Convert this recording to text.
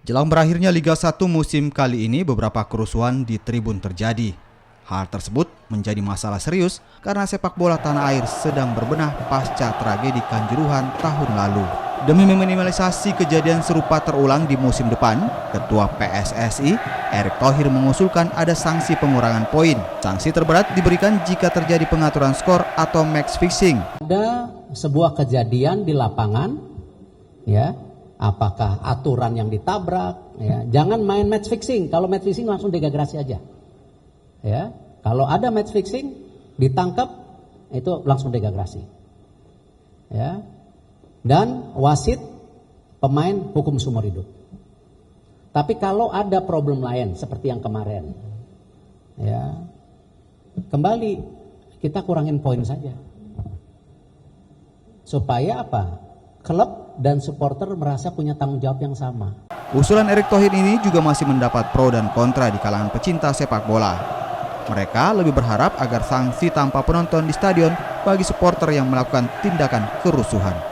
Jelang berakhirnya Liga 1 musim kali ini, beberapa kerusuhan di tribun terjadi. Hal tersebut menjadi masalah serius karena sepak bola tanah air sedang berbenah pasca tragedi Kanjuruhan tahun lalu. Demi meminimalisasi kejadian serupa terulang di musim depan, Ketua PSSI, Erick Thohir mengusulkan ada sanksi pengurangan poin. Sanksi terberat diberikan jika terjadi pengaturan skor atau match fixing. Ada sebuah kejadian di lapangan, ya, apakah aturan yang ditabrak, ya, jangan main match fixing. Kalau match fixing langsung degrasi aja. Ya, kalau ada match fixing ditangkap itu langsung degrasi. Ya. Dan wasit pemain hukum seumur hidup. Tapi kalau ada problem lain seperti yang kemarin, ya, kembali kita kurangin poin saja. Supaya apa? Klub dan supporter merasa punya tanggung jawab yang sama. Usulan Erick Thohir ini juga masih mendapat pro dan kontra di kalangan pecinta sepak bola. Mereka lebih berharap agar sanksi tanpa penonton di stadion bagi supporter yang melakukan tindakan kerusuhan.